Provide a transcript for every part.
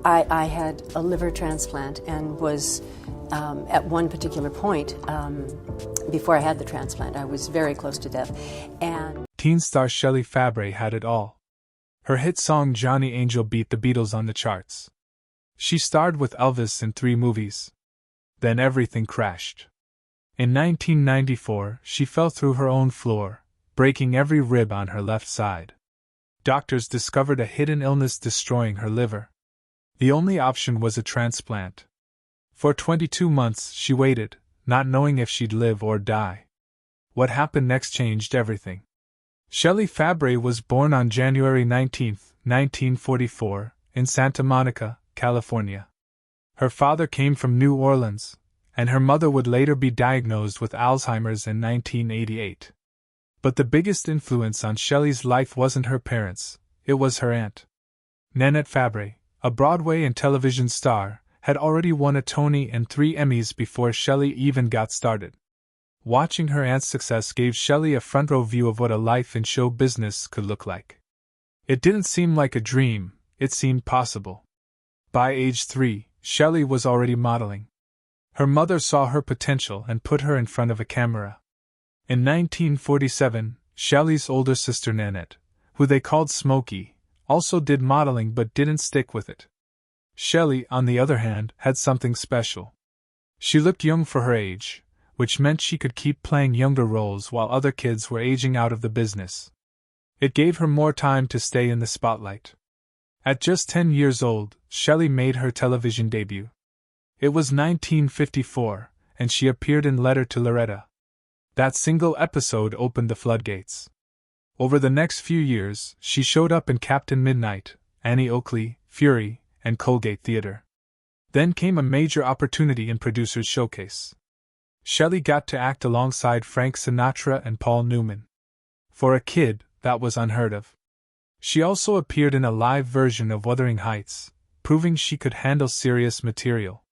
I had a liver transplant and was, at one particular point, before I had the transplant, I was very close to death. And teen star Shelley Fabares had it all. Her hit song Johnny Angel beat the Beatles on the charts. She starred with Elvis in 3 movies. Then everything crashed. In 1994, she fell through her own floor, breaking every rib on her left side. Doctors discovered a hidden illness destroying her liver. The only option was a transplant. For 22 months she waited, not knowing if she'd live or die. What happened next changed everything. Shelley Fabares was born on January 19, 1944, in Santa Monica, California. Her father came from New Orleans, and her mother would later be diagnosed with Alzheimer's in 1988. But the biggest influence on Shelley's life wasn't her parents, it was her aunt. Nanette Fabares, a Broadway and television star, had already won a Tony and 3 Emmys before Shelley even got started. Watching her aunt's success gave Shelley a front-row view of what a life in show business could look like. It didn't seem like a dream, it seemed possible. By age 3, Shelley was already modeling. Her mother saw her potential and put her in front of a camera. In 1947, Shelley's older sister Nanette, who they called Smokey, also did modeling but didn't stick with it. Shelley, on the other hand, had something special. She looked young for her age, which meant she could keep playing younger roles while other kids were aging out of the business. It gave her more time to stay in the spotlight. At just 10 years old, Shelley made her television debut. It was 1954, and she appeared in Letter to Loretta. That single episode opened the floodgates. Over the next few years, she showed up in Captain Midnight, Annie Oakley, Fury, and Colgate Theater. Then came a major opportunity in Producers Showcase. Shelley got to act alongside Frank Sinatra and Paul Newman. For a kid, that was unheard of. She also appeared in a live version of Wuthering Heights, proving she could handle serious material.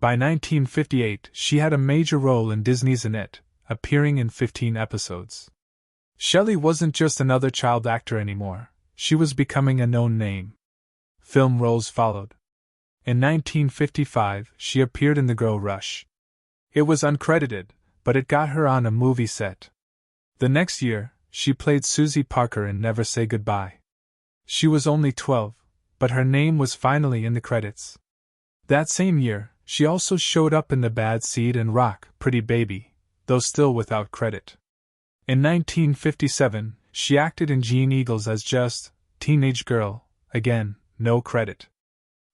By 1958, she had a major role in Disney's Annette, appearing in 15 episodes. Shelley wasn't just another child actor anymore, she was becoming a known name. Film roles followed. In 1955, she appeared in The Girl Rush. It was uncredited, but it got her on a movie set. The next year, she played Susie Parker in Never Say Goodbye. She was only 12, but her name was finally in the credits. That same year, she also showed up in The Bad Seed and Rock, Pretty Baby, though still without credit. In 1957, she acted in Gene Eagles as just Teenage Girl, again, no credit.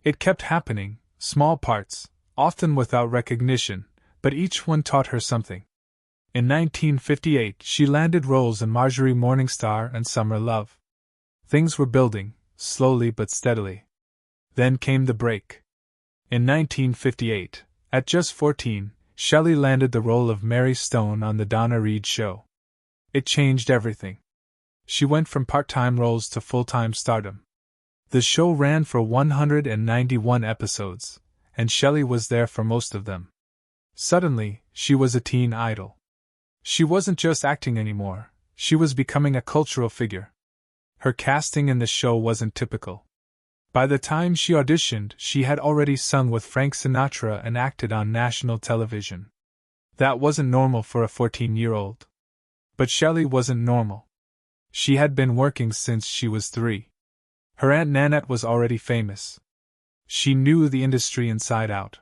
It kept happening, small parts, often without recognition, but each one taught her something. In 1958, she landed roles in Marjorie Morningstar and Summer Love. Things were building, slowly but steadily. Then came the break. In 1958, at just 14, Shelley landed the role of Mary Stone on The Donna Reed Show. It changed everything. She went from part-time roles to full-time stardom. The show ran for 191 episodes, and Shelley was there for most of them. Suddenly, she was a teen idol. She wasn't just acting anymore, she was becoming a cultural figure. Her casting in the show wasn't typical. By the time she auditioned, she had already sung with Frank Sinatra and acted on national television. That wasn't normal for a 14-year-old. But Shelley wasn't normal. She had been working since she was 3. Her Aunt Nanette was already famous. She knew the industry inside out.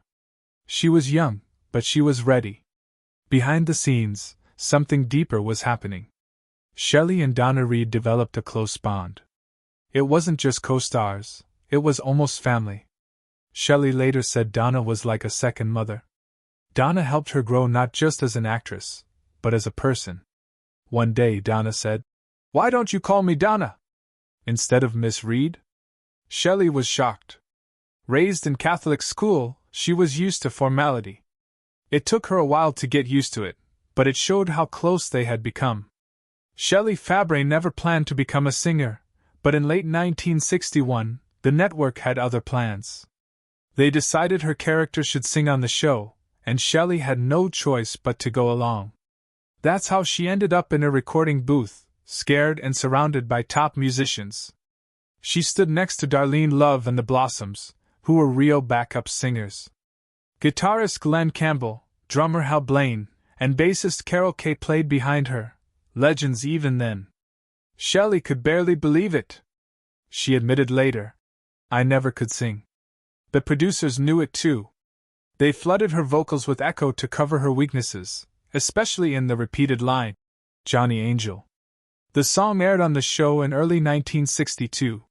She was young, but she was ready. Behind the scenes, something deeper was happening. Shelley and Donna Reed developed a close bond. It wasn't just co-stars, it was almost family. Shelley later said Donna was like a second mother. Donna helped her grow not just as an actress, but as a person. One day Donna said, "Why don't you call me Donna instead of Miss Reed?" Shelley was shocked. Raised in Catholic school, she was used to formality. It took her a while to get used to it, but it showed how close they had become. Shelley Fabares never planned to become a singer, but in late 1961, the network had other plans. They decided her character should sing on the show, and Shelley had no choice but to go along. That's how she ended up in a recording booth, scared and surrounded by top musicians. She stood next to Darlene Love and the Blossoms, who were real backup singers. Guitarist Glenn Campbell, drummer Hal Blaine, and bassist Carol Kay played behind her, legends even then. Shelley could barely believe it. She admitted later, "I never could sing." The producers knew it too. They flooded her vocals with echo to cover her weaknesses, especially in the repeated line, "Johnny Angel." The song aired on the show in early 1962.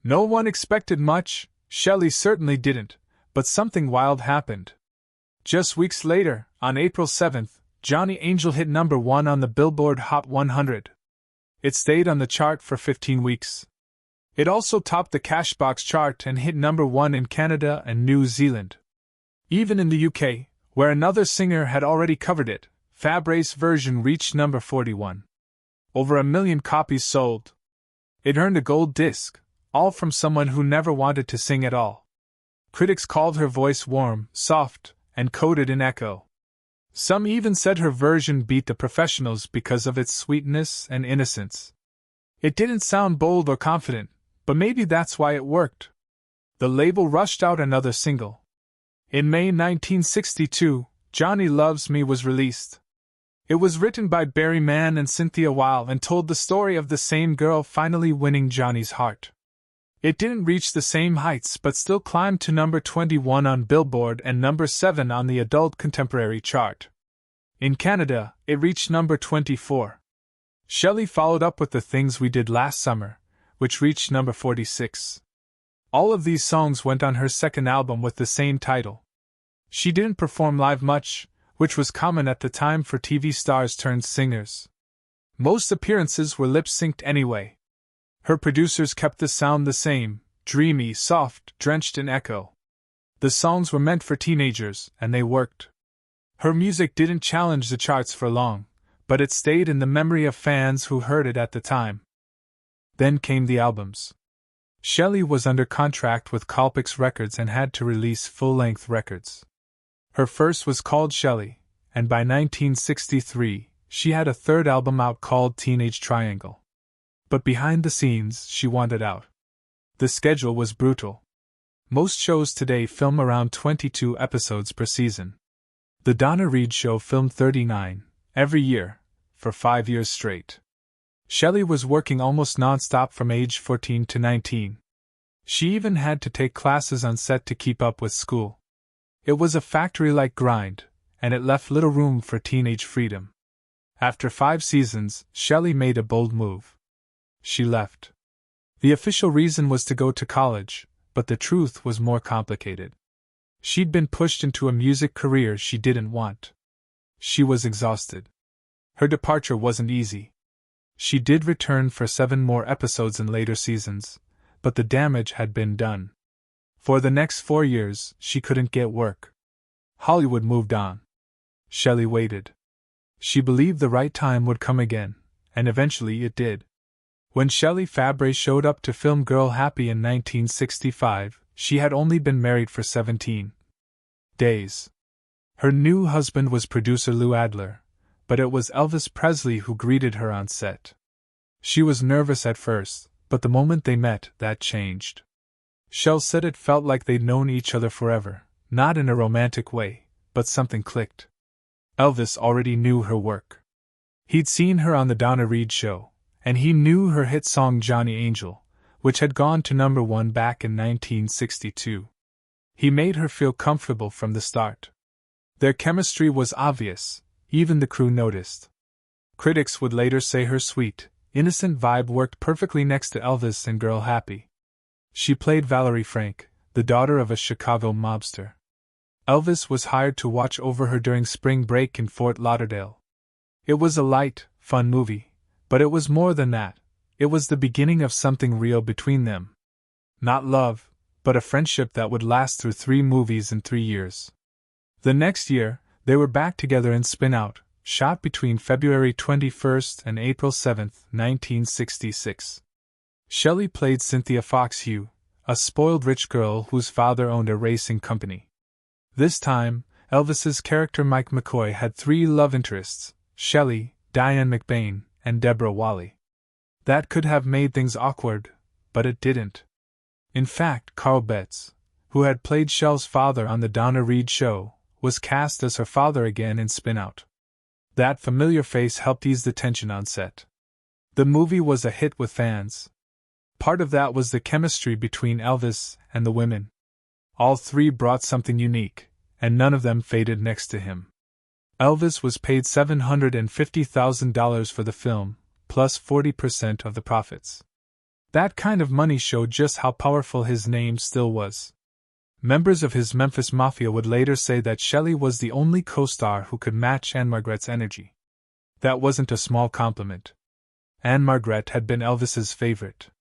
No one expected much, Shelley certainly didn't, but something wild happened. Just weeks later, on April 7th, Johnny Angel hit number 1 on the Billboard Hot 100. It stayed on the chart for 15 weeks. It also topped the Cashbox chart and hit number 1 in Canada and New Zealand. Even in the UK, where another singer had already covered it, Fabares' version reached number 41. Over 1 million copies sold. It earned a gold disc, all from someone who never wanted to sing at all. Critics called her voice warm, soft, and coated in echo. Some even said her version beat the professionals because of its sweetness and innocence. It didn't sound bold or confident, but maybe that's why it worked. The label rushed out another single. In May 1962, Johnny Loves Me was released. It was written by Barry Mann and Cynthia Weil and told the story of the same girl finally winning Johnny's heart. It didn't reach the same heights but still climbed to number 21 on Billboard and number 7 on the Adult Contemporary chart. In Canada, it reached number 24. Shelley followed up with The Things We Did Last Summer, which reached number 46. All of these songs went on her second album with the same title. She didn't perform live much, which was common at the time for TV stars turned singers. Most appearances were lip-synced anyway. Her producers kept the sound the same, dreamy, soft, drenched in echo. The songs were meant for teenagers, and they worked. Her music didn't challenge the charts for long, but it stayed in the memory of fans who heard it at the time. Then came the albums. Shelley was under contract with Colpix Records and had to release full-length records. Her first was called Shelley, and by 1963, she had a third album out called Teenage Triangle. But behind the scenes, she wanted out. The schedule was brutal. Most shows today film around 22 episodes per season. The Donna Reed Show filmed 39, every year, for 5 years straight. Shelley was working almost non-stop from age 14 to 19. She even had to take classes on set to keep up with school. It was a factory-like grind, and it left little room for teenage freedom. After 5 seasons, Shelley made a bold move. She left. The official reason was to go to college, but the truth was more complicated. She'd been pushed into a music career she didn't want. She was exhausted. Her departure wasn't easy. She did return for 7 more episodes in later seasons, but the damage had been done. For the next 4 years, she couldn't get work. Hollywood moved on. Shelley waited. She believed the right time would come again, and eventually it did. When Shelley Fabares showed up to film Girl Happy in 1965, she had only been married for 17 days. Her new husband was producer Lou Adler, but it was Elvis Presley who greeted her on set. She was nervous at first, but the moment they met, that changed. Shell said it felt like they'd known each other forever, not in a romantic way, but something clicked. Elvis already knew her work. He'd seen her on the Donna Reed Show, and he knew her hit song Johnny Angel, which had gone to number 1 back in 1962. He made her feel comfortable from the start. Their chemistry was obvious, even the crew noticed. Critics would later say her sweet, innocent vibe worked perfectly next to Elvis in Girl Happy. She played Valerie Frank, the daughter of a Chicago mobster. Elvis was hired to watch over her during spring break in Fort Lauderdale. It was a light, fun movie, but it was more than that. It was the beginning of something real between them. Not love, but a friendship that would last through 3 movies in 3 years. The next year, they were back together in Spin Out, shot between February 21st and April 7th, 1966. Shelley played Cynthia Foxhue, a spoiled rich girl whose father owned a racing company. This time, Elvis's character Mike McCoy had 3 love interests: Shelley, Diane McBain, and Deborah Wally. That could have made things awkward, but it didn't. In fact, Carl Betts, who had played Shell's father on the Donna Reed show, was cast as her father again in Spin Out. That familiar face helped ease the tension on set. The movie was a hit with fans. Part of that was the chemistry between Elvis and the women. All three brought something unique, and none of them faded next to him. Elvis was paid $750,000 for the film, plus 40% of the profits. That kind of money showed just how powerful his name still was. Members of his Memphis Mafia would later say that Shelley was the only co-star who could match Anne-Margret's energy. That wasn't a small compliment. Anne-Margret had been Elvis's favorite.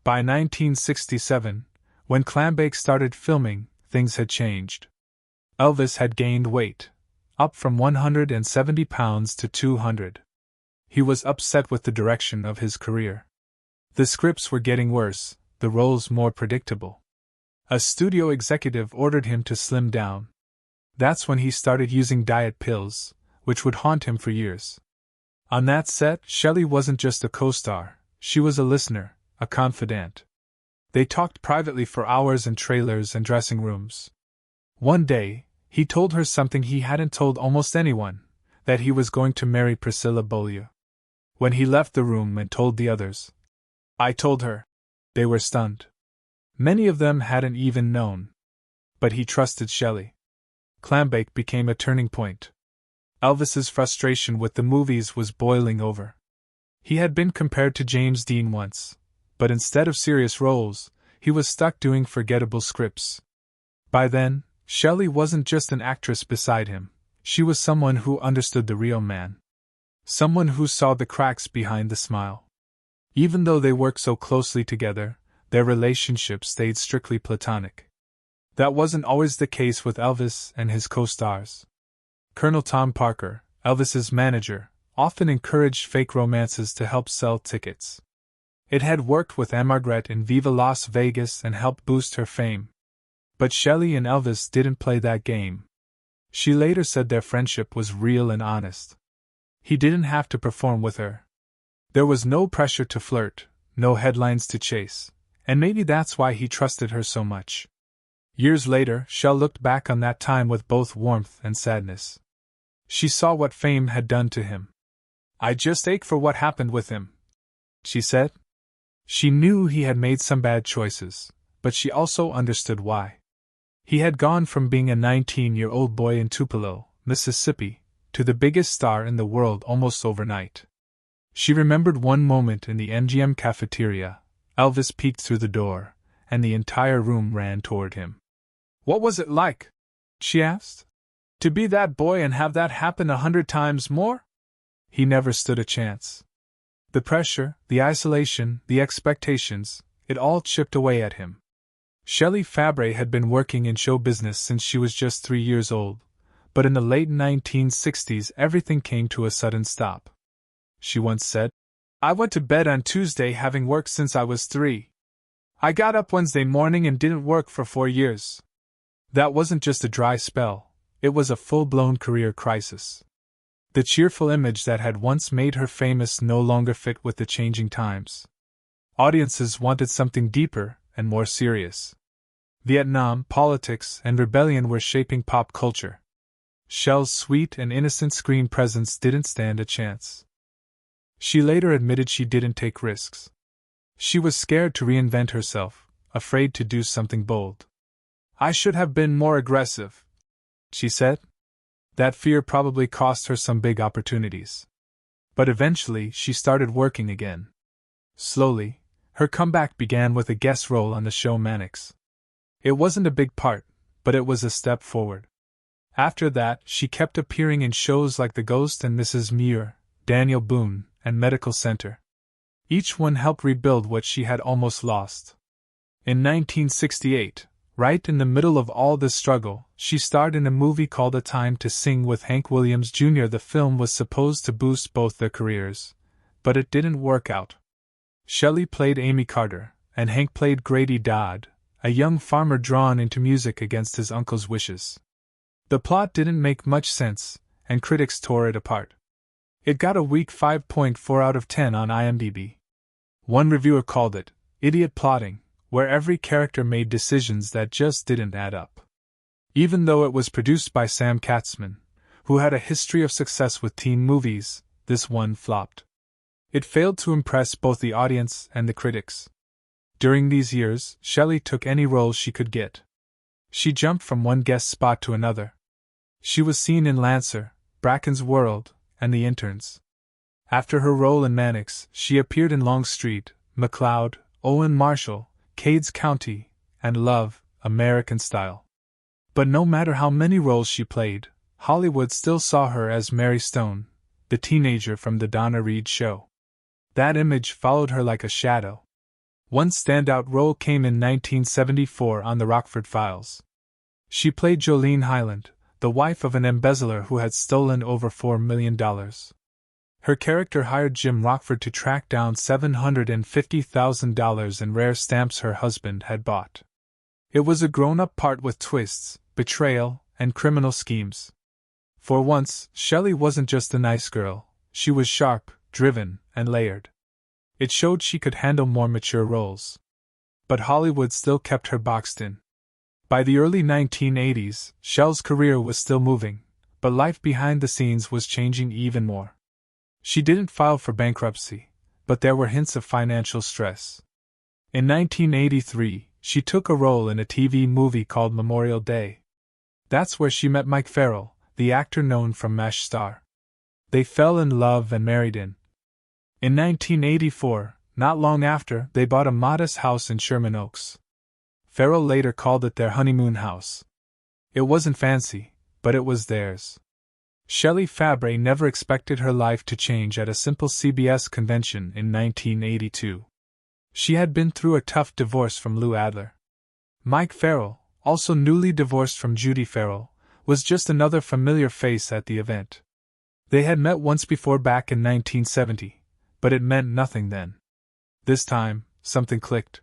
By 1967, when Clambake started filming, things had changed. Elvis had gained weight, up from 170 pounds to 200. He was upset with the direction of his career. The scripts were getting worse, the roles more predictable. A studio executive ordered him to slim down. That's when he started using diet pills, which would haunt him for years. On that set, Shelley wasn't just a co-star, she was a listener, a confidant. They talked privately for hours in trailers and dressing rooms. One day, he told her something he hadn't told almost anyone, that he was going to marry Priscilla Beaulieu. When he left the room and told the others, "I told her." They were stunned. Many of them hadn't even known. But he trusted Shelley. Clambake became a turning point. Elvis's frustration with the movies was boiling over. He had been compared to James Dean once, but instead of serious roles, he was stuck doing forgettable scripts. By then, Shelley wasn't just an actress beside him, she was someone who understood the real man. Someone who saw the cracks behind the smile. Even though they worked so closely together, their relationship stayed strictly platonic. That wasn't always the case with Elvis and his co-stars. Colonel Tom Parker, Elvis's manager, often encouraged fake romances to help sell tickets. It had worked with Anne-Margret in Viva Las Vegas and helped boost her fame. But Shelley and Elvis didn't play that game. She later said their friendship was real and honest. He didn't have to perform with her. There was no pressure to flirt, no headlines to chase, and maybe that's why he trusted her so much. Years later, Shell looked back on that time with both warmth and sadness. She saw what fame had done to him. "I just ache for what happened with him," she said. She knew he had made some bad choices, but she also understood why. He had gone from being a 19-year-old boy in Tupelo, Mississippi, to the biggest star in the world almost overnight. She remembered one moment in the MGM cafeteria. Elvis peeked through the door, and the entire room ran toward him. "What was it like?" she asked. "To be that boy and have that happen 100 times more?" He never stood a chance. The pressure, the isolation, the expectations, it all chipped away at him. Shelley Fabares had been working in show business since she was just 3 years old, but in the late 1960s everything came to a sudden stop. She once said, "I went to bed on Tuesday having worked since I was 3. I got up Wednesday morning and didn't work for 4 years. That wasn't just a dry spell, it was a full-blown career crisis. The cheerful image that had once made her famous no longer fit with the changing times. Audiences wanted something deeper and more serious. Vietnam, politics, and rebellion were shaping pop culture. Shell's sweet and innocent screen presence didn't stand a chance. She later admitted she didn't take risks. She was scared to reinvent herself, afraid to do something bold. "I should have been more aggressive," she said. That fear probably cost her some big opportunities. But eventually she started working again. Slowly, her comeback began with a guest role on the show Mannix. It wasn't a big part, but it was a step forward. After that, she kept appearing in shows like The Ghost and Mrs. Muir, Daniel Boone, and Medical Center. Each one helped rebuild what she had almost lost. In 1968, right in the middle of all this struggle, she starred in a movie called A Time to Sing with Hank Williams Jr. The film was supposed to boost both their careers, but it didn't work out. Shelley played Amy Carter, and Hank played Grady Dodd, a young farmer drawn into music against his uncle's wishes. The plot didn't make much sense, and critics tore it apart. It got a weak 5.4 out of 10 on IMDb. One reviewer called it idiot plotting, where every character made decisions that just didn't add up. Even though it was produced by Sam Katzman, who had a history of success with teen movies, this one flopped. It failed to impress both the audience and the critics. During these years, Shelley took any role she could get. She jumped from one guest spot to another. She was seen in Lancer, Bracken's World, and The Interns. After her role in Mannix, she appeared in Longstreet, McCloud, Owen Marshall, Cades County, and Love, American Style. But no matter how many roles she played, Hollywood still saw her as Mary Stone, the teenager from the Donna Reed show. That image followed her like a shadow. One standout role came in 1974 on The Rockford Files. She played Jolene Hyland, the wife of an embezzler who had stolen over $4 million. Her character hired Jim Rockford to track down $750,000 in rare stamps her husband had bought. It was a grown-up part with twists, betrayal, and criminal schemes. For once, Shelley wasn't just a nice girl, she was sharp, driven, and layered. It showed she could handle more mature roles. But Hollywood still kept her boxed in. By the early 1980s, Shell's career was still moving, but life behind the scenes was changing even more. She didn't file for bankruptcy, but there were hints of financial stress. In 1983, she took a role in a TV movie called Memorial Day. That's where she met Mike Farrell, the actor known from MASH star. They fell in love and married in 1984, not long after, they bought a modest house in Sherman Oaks. Farrell later called it their honeymoon house. It wasn't fancy, but it was theirs. Shelley Fabares never expected her life to change at a simple CBS convention in 1982. She had been through a tough divorce from Lou Adler. Mike Farrell, also newly divorced from Judy Farrell, was just another familiar face at the event. They had met once before back in 1970, but it meant nothing then. This time, something clicked.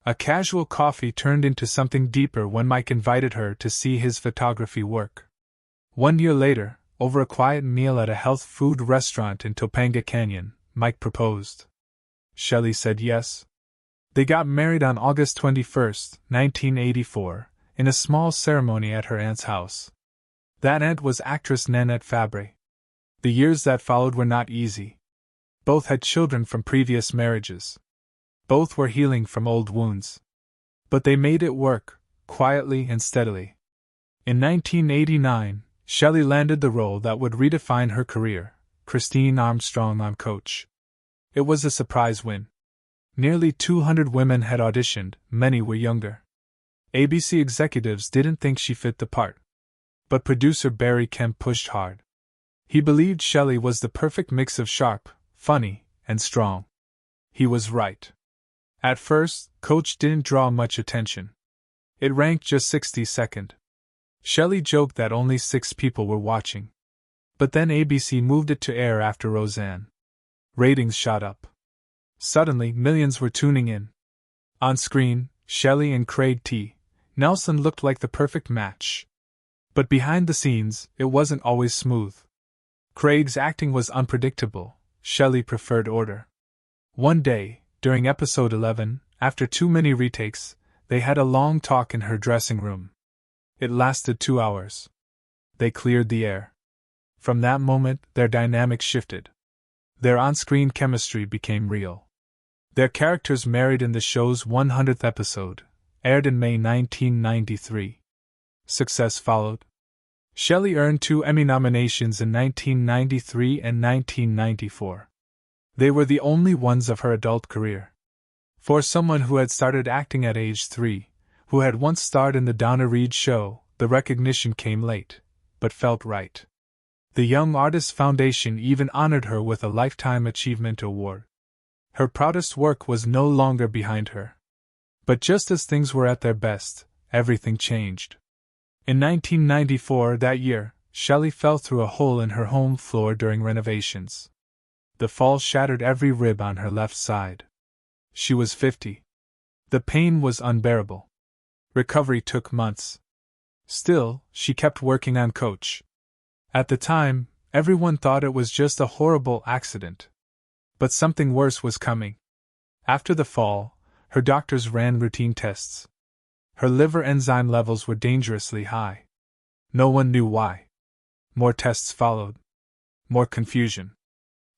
A casual coffee turned into something deeper when Mike invited her to see his photography work. 1 year later, over a quiet meal at a health food restaurant in Topanga Canyon, Mike proposed. Shelley said yes. They got married on August 21, 1984, in a small ceremony at her aunt's house. That aunt was actress Nanette Fabares. The years that followed were not easy. Both had children from previous marriages. Both were healing from old wounds. But they made it work, quietly and steadily. In 1989, Shelley landed the role that would redefine her career, Christine Armstrong on Coach. It was a surprise win. Nearly 200 women had auditioned, many were younger. ABC executives didn't think she fit the part. But producer Barry Kemp pushed hard. He believed Shelley was the perfect mix of sharp, funny, and strong. He was right. At first, Coach didn't draw much attention. It ranked just 62nd. Shelley joked that only 6 people were watching. But then ABC moved it to air after Roseanne. Ratings shot up. Suddenly, millions were tuning in. On screen, Shelley and Craig T. Nelson looked like the perfect match. But behind the scenes, it wasn't always smooth. Craig's acting was unpredictable. Shelley preferred order. One day, during episode 11, after too many retakes, they had a long talk in her dressing room. It lasted 2 hours. They cleared the air. From that moment, their dynamic shifted. Their on-screen chemistry became real. Their characters married in the show's 100th episode, aired in May 1993. Success followed. Shelley earned 2 Emmy nominations in 1993 and 1994. They were the only ones of her adult career. For someone who had started acting at age 3, who had once starred in the Donna Reed show, the recognition came late, but felt right. The Young Artists Foundation even honored her with a Lifetime Achievement Award. Her proudest work was no longer behind her. But just as things were at their best, everything changed. In 1994, that year, Shelley fell through a hole in her home floor during renovations. The fall shattered every rib on her left side. She was 50. The pain was unbearable. Recovery took months. Still, she kept working on Coach. At the time, everyone thought it was just a horrible accident. But something worse was coming. After the fall, Her doctors ran routine tests. Her liver enzyme levels were dangerously high. No one knew why. More tests followed. More confusion.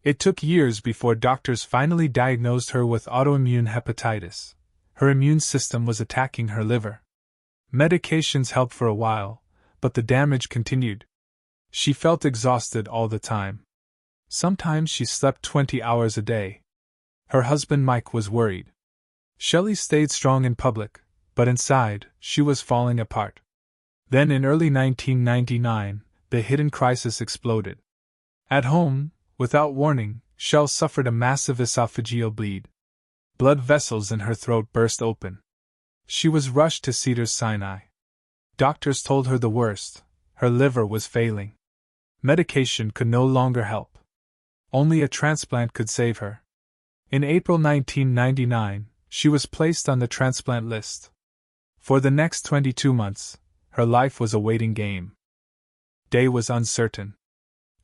It took years before doctors finally diagnosed her with autoimmune hepatitis. Her immune system was attacking her liver. Medications helped for a while, but the damage continued. She felt exhausted all the time. Sometimes she slept 20 hours a day. Her husband Mike was worried. Shelley stayed strong in public, but inside, she was falling apart. Then in early 1999, the hidden crisis exploded. At home, without warning, Shell suffered a massive esophageal bleed. Blood vessels in her throat burst open. She was rushed to Cedars-Sinai. Doctors told her the worst: her liver was failing. Medication could no longer help. Only a transplant could save her. In April 1999, she was placed on the transplant list. For the next 22 months, her life was a waiting game. Day was uncertain.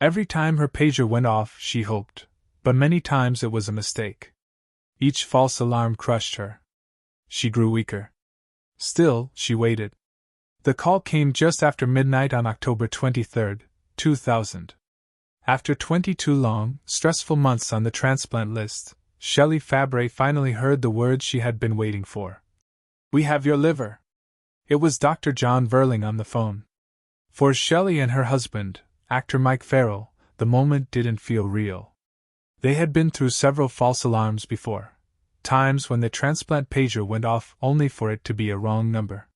Every time her pager went off, she hoped, but many times it was a mistake. Each false alarm crushed her. She grew weaker. Still, she waited. The call came just after midnight on October 23, 2000. After 22 long, stressful months on the transplant list, Shelley Fabares finally heard the words she had been waiting for. "We have your liver." It was Dr. John Verling on the phone. For Shelley and her husband, actor Mike Farrell, the moment didn't feel real. They had been through several false alarms before, times when the transplant pager went off only for it to be a wrong number.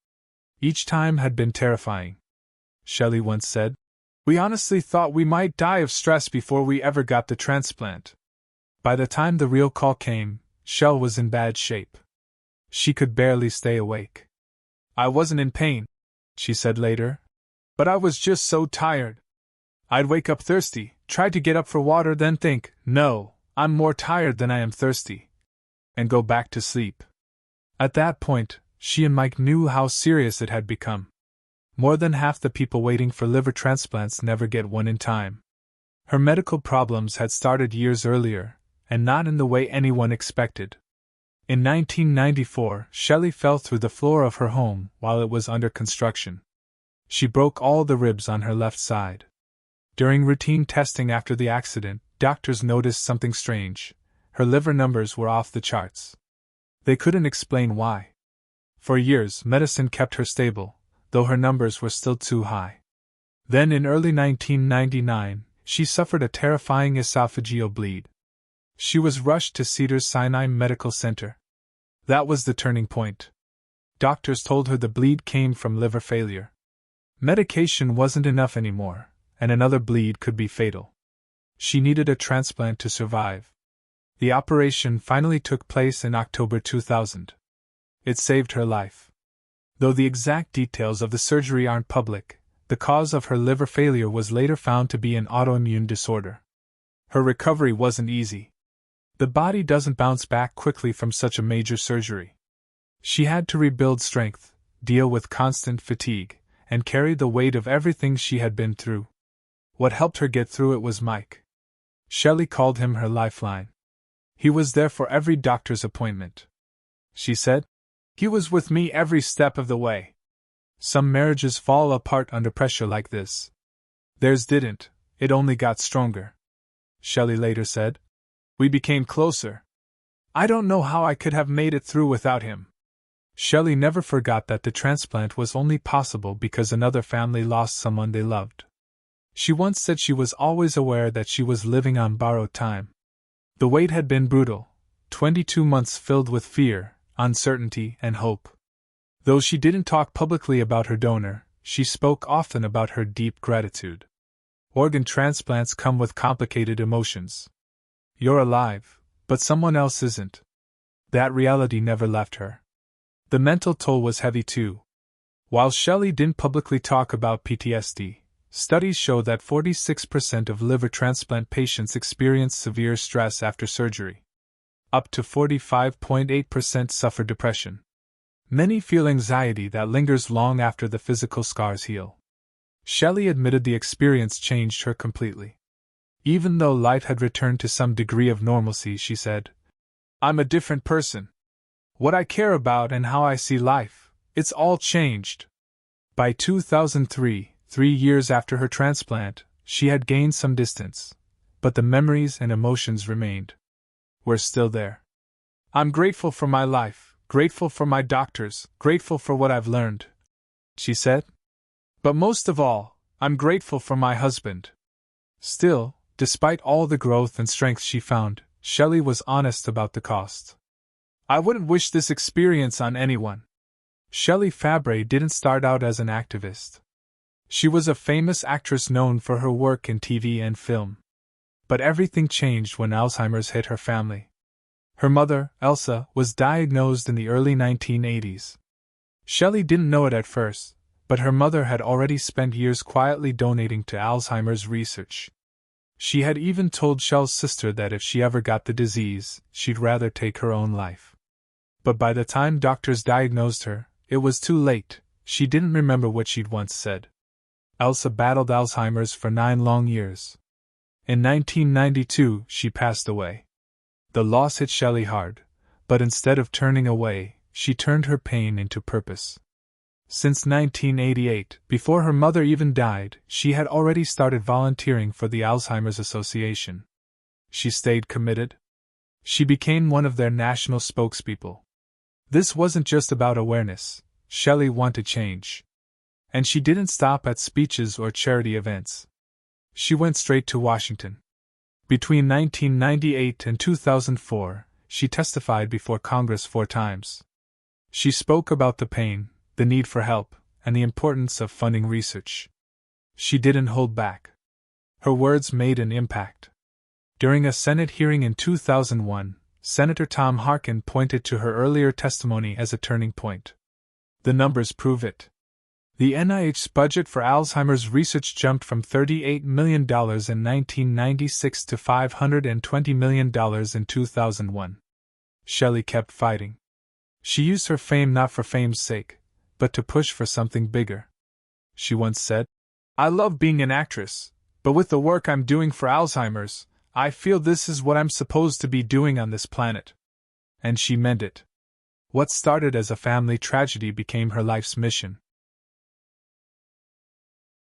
Each time had been terrifying. Shelley once said, "We honestly thought we might die of stress before we ever got the transplant." By the time the real call came, Shell was in bad shape. She could barely stay awake. "I wasn't in pain," she said later, "but I was just so tired. I'd wake up thirsty, try to get up for water, then think, no, I'm more tired than I am thirsty, and go back to sleep." At that point, she and Mike knew how serious it had become. More than half the people waiting for liver transplants never get one in time. Her medical problems had started years earlier, and not in the way anyone expected. In 1994, Shelley fell through the floor of her home while it was under construction. She broke all the ribs on her left side. During routine testing after the accident, doctors noticed something strange. Her liver numbers were off the charts. They couldn't explain why. For years, medicine kept her stable, though her numbers were still too high. Then in early 1999, she suffered a terrifying esophageal bleed. She was rushed to Cedars-Sinai Medical Center. That was the turning point. Doctors told her the bleed came from liver failure. Medication wasn't enough anymore, and another bleed could be fatal. She needed a transplant to survive. The operation finally took place in October 2000. It saved her life. Though the exact details of the surgery aren't public, the cause of her liver failure was later found to be an autoimmune disorder. Her recovery wasn't easy. The body doesn't bounce back quickly from such a major surgery. She had to rebuild strength, deal with constant fatigue, and carry the weight of everything she had been through. What helped her get through it was Mike. Shelley called him her lifeline. He was there for every doctor's appointment. She said, "He was with me every step of the way." Some marriages fall apart under pressure like this. Theirs didn't, it only got stronger. Shelley later said, "We became closer. I don't know how I could have made it through without him." Shelley never forgot that the transplant was only possible because another family lost someone they loved. She once said she was always aware that she was living on borrowed time. The wait had been brutal, 22 months filled with fear, uncertainty, and hope. Though she didn't talk publicly about her donor, she spoke often about her deep gratitude. Organ transplants come with complicated emotions. You're alive, but someone else isn't. That reality never left her. The mental toll was heavy too. While Shelley didn't publicly talk about PTSD, studies show that 46% of liver transplant patients experience severe stress after surgery. Up to 45.8% suffer depression. Many feel anxiety that lingers long after the physical scars heal. Shelley admitted the experience changed her completely. Even though life had returned to some degree of normalcy, she said, "I'm a different person. what I care about and how I see life, it's all changed. By 2003, 3 years after her transplant, she had gained some distance, but the memories and emotions remained. We're still there. I'm grateful for my life, grateful for my doctors, grateful for what I've learned, she said. But most of all, I'm grateful for my husband. Still, despite all the growth and strength she found, Shelley was honest about the cost. I wouldn't wish this experience on anyone. Shelley Fabares didn't start out as an activist. She was a famous actress known for her work in TV and film. But everything changed when Alzheimer's hit her family. Her mother, Elsa, was diagnosed in the early 1980s. Shelley didn't know it at first, but her mother had already spent years quietly donating to Alzheimer's research. She had even told Shell's sister that if she ever got the disease, she'd rather take her own life. But by the time doctors diagnosed her, it was too late. She didn't remember what she'd once said. Elsa battled Alzheimer's for 9 long years. In 1992, she passed away. The loss hit Shelley hard, but instead of turning away, she turned her pain into purpose. Since 1988, before her mother even died, she had already started volunteering for the Alzheimer's Association. She stayed committed. She became one of their national spokespeople. This wasn't just about awareness. Shelley wanted change. And she didn't stop at speeches or charity events. She went straight to Washington. Between 1998 and 2004, she testified before Congress 4 times. She spoke about the pain, the need for help, and the importance of funding research. She didn't hold back. Her words made an impact. During a Senate hearing in 2001, Senator Tom Harkin pointed to her earlier testimony as a turning point. The numbers prove it. The NIH's budget for Alzheimer's research jumped from $38 million in 1996 to $520 million in 2001. Shelley kept fighting. She used her fame not for fame's sake, but to push for something bigger. She once said, "I love being an actress, but with the work I'm doing for Alzheimer's, I feel this is what I'm supposed to be doing on this planet." And she meant it. What started as a family tragedy became her life's mission.